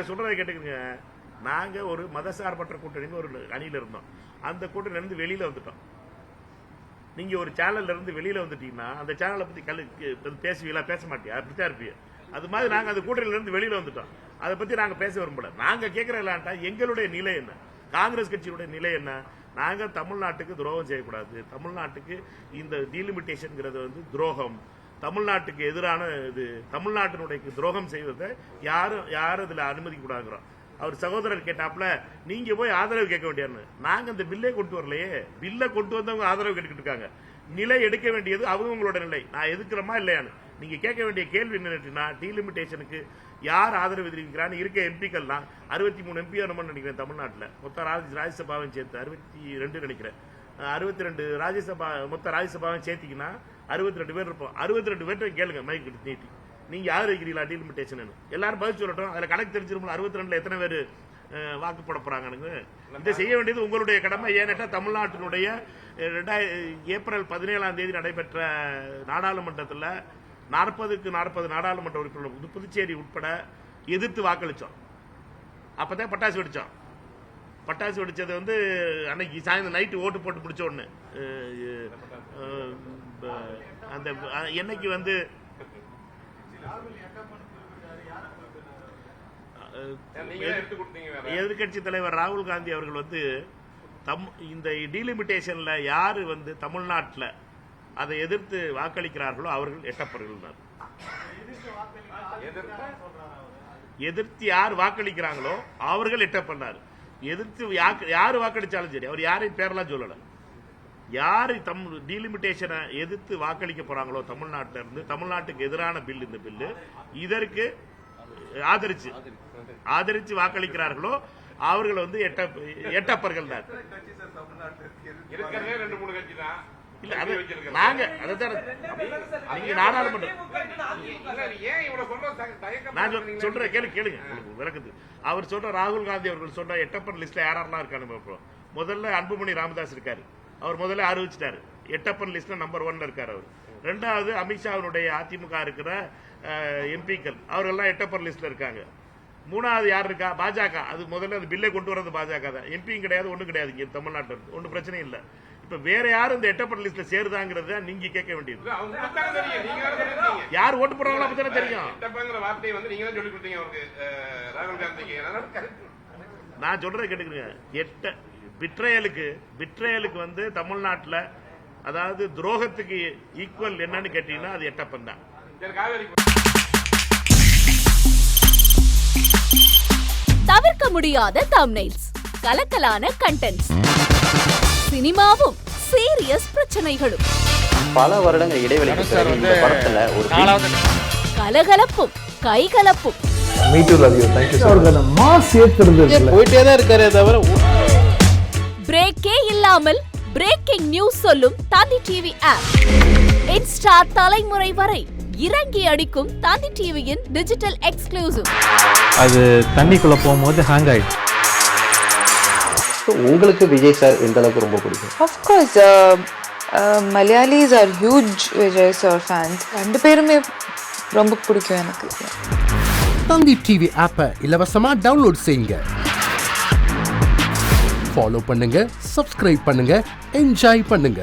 சொல்றதை கேட்டுக்கங்க. நாங்க ஒரு மதசார்பற்ற கூட்டணி ஒரு அணியில இருந்தோம். அந்த கூட்டணியில இருந்து வெளியில வந்துட்டோம். நீங்க ஒரு சேனல்ல இருந்து வெளியில வந்துட்டீங்கன்னா அந்த சேனலை பத்தி பேசுவீங்களா? பேச மாட்டியா? அப்படித்தான் இருப்பீங்க. அது மாதிரி நாங்க அந்த கூட்டணியில இருந்து வெளியில வந்துட்டோம். அதை பத்தி நாங்க பேச விரும்பல. நாங்க கேட்கறா எங்களுடைய நிலை என்ன, காங்கிரஸ் கட்சியுடைய நிலை என்ன? நாங்க தமிழ்நாட்டுக்கு துரோகம் செய்யக்கூடாது. தமிழ்நாட்டுக்கு இந்த டீலிமிட்டேஷன் துரோகம், தமிழ்நாட்டுக்கு எதிரான இது, தமிழ்நாட்டினுடைய துரோகம் செய்வதை யாரும் இதுல அனுமதிக்க கூடாதுங்கிறோம். அவர் சகோதரர் கேட்டாப்ல நீங்க போய் ஆதரவு கேட்க வேண்டியான்னு. நாங்க இந்த பில்லே கொண்டு வரலையே. பில்லை கொண்டு வந்தவங்க ஆதரவு கேட்டுக்கிட்டு இருக்காங்க. நிலை எடுக்க வேண்டியது அவங்களோட நிலை. நான் எதுக்குறமா இல்லையான்னு நீங்க கேட்க வேண்டிய கேள்வி என்னன்னா, டீலிமிட்டேஷனுக்கு யார் ஆதரவு தெரிவிக்கிறான்னு இருக்க எம்பிக்கள்லாம் 63 எம்பி நினைக்கிறேன் தமிழ்நாட்டில். மொத்தம் ராஜ்யசபாவை சேர்த்து 62 நினைக்கிறேன். 62 ராஜ்யசபா மொத்த ராஜ்யசபாவை சேர்த்திங்கன்னா 62 பேர் இருப்போம். 62 பேர்ட்ட கேளுங்க மைக் நீட்டி, நீங்க யார் வைக்கிறீங்களா டீலிமிட்டேஷன்? எல்லாரும் பதில் சொல்லட்டும். அதுல கணக்கு தெரிஞ்சிருக்கும் 62ல எத்தனை பேர் வாக்கு போட போறாங்க. இதை செய்ய வேண்டியது உங்களுடைய கடமை. ஏன்னா தமிழ்நாட்டினுடைய ஏப்ரல் 17 நடைபெற்ற நாடாளுமன்றத்தில் 40க்கு 40 நாடாளுமன்ற உறுப்பினர்கள் புதுச்சேரி உட்பட எதிர்த்து வாக்களிச்சோம். அப்பதான் பட்டாசு வெடிச்சோம். பட்டாசு வெடிச்சது அன்னைக்கு சாயந்தரம் நைட்டு ஓட்டு போட்டு முடிச்ச உடனே அந்த என்னைக்கு எதிர்கட்சி தலைவர் ராகுல் காந்தி அவர்கள் இந்த டீலிமிட்டேஷன்ல யாரு தமிழ்நாட்டில் அதை எதிர்த்து வாக்களிக்கிறார்களோ அவர்கள் எட்டப்பர்கள். எதிர்த்து யார் வாக்களிக்கிறாங்களோ அவர்கள் எட்டப்பட்டார். எதிர்த்து யாரு வாக்களிச்சாலும் சரி, அவர் யாரையும் பேரெல்லாம் சொல்லல. யாரு டீலிமிட்டேஷனை எதிர்த்து வாக்களிக்க போறாங்களோ தமிழ்நாட்டில இருந்து, தமிழ்நாட்டுக்கு எதிரான பில் இந்த பில்லு, இதற்கு ஆதரிச்சு வாக்களிக்கிறார்களோ அவர்கள் எட்டப்பர்கள் தான். நாங்க நாடாளுமன்றம் சொல்ற கேளுங்க விளக்குது. அவர் சொல்ற ராகுல் காந்தி அவர்கள் சொல்ற எட்டப்பர் லிஸ்ட்ல யாரெல்லாம் இருக்காரு? முதல்ல அன்புமணி ராமதாஸ் இருக்காரு. அவர் முதல்ல அறிவிச்சிட்டாரு எட்டப்பர் லிஸ்ட்ல நம்பர் 1 இருக்காரு அவர். ரெண்டாவது அமித்ஷாவுடைய அதிமுக இருக்கிற எம்பிக்கள் அவரெல்லாம் எட்டப்பர் லிஸ்ட்ல இருக்காங்க. மூணாவது யார் இருக்கா? பாஜக. அது முதல்ல அந்த பில்லை கொண்டு வரது பாஜக தான். எம்பியும் கிடையாது, ஒன்றும் கிடையாது. இங்க தமிழ்நாட்டில் ஒன்றும் பிரச்சனை இல்லை. இப்ப வேற யாரும் இந்த எட்டப்பர் லிஸ்ட்ல சேருதாங்கிறத நீங்க கேட்க வேண்டியது. யார் ஓட்டு போடுறாங்களோ அப்பதானே தெரியும். நான் சொல்றதை கேட்டுக்கிறேங்க. பிட்ரயலுக்கு தமிழ்நாட்டில் அதாவது துரோகத்துக்கு ஈக்குவல் என்னன்னு கேட்டீங்கன்னா அது எட்டப்பன் தான். தவிர்க்க முடியாத தம்ப்நெயில்ஸ், கலக்கலான கண்டென்ட்ஸ், சினிமாவும் சீரியஸ் பிரச்சனைகளும், பல வருடங்கள் இடைவெளிக்கு பிறகு இந்த படத்துல ஒரு கலகலப்பும் கைகலப்பும். போயிட்டே தான் இருக்காரே தவிர பிரேக்கே இல்லாமல் பிரேக்கிங் நியூஸ் சொல்லும் தந்தி டிவி ஆப். இன்ஸ்டா தலைமுறை வரை இறங்கி அடிக்கும் தந்தி டிவியின் டிஜிட்டல் எக்ஸ்க்ளூசிவ். அது தண்ணிக்குள்ள போகும்போது ஹேங் ஆயிடுச்சு. உங்களுக்கு விஜய் சார் எந்த அளவுக்கு ரொம்ப பிடிக்கும்? Of course, Malayalis are huge Vijay sir fans. ரெண்டு பேருமே ரொம்ப பிடிக்கும் எனக்கு. தந்தி டிவி ஆப்பை இலவசமா டவுன்லோட் செய்யுங்க. ஃபாலோ பண்ணுங்க, சப்ஸ்கிரைப் பண்ணுங்க, என்ஜாய் பண்ணுங்க.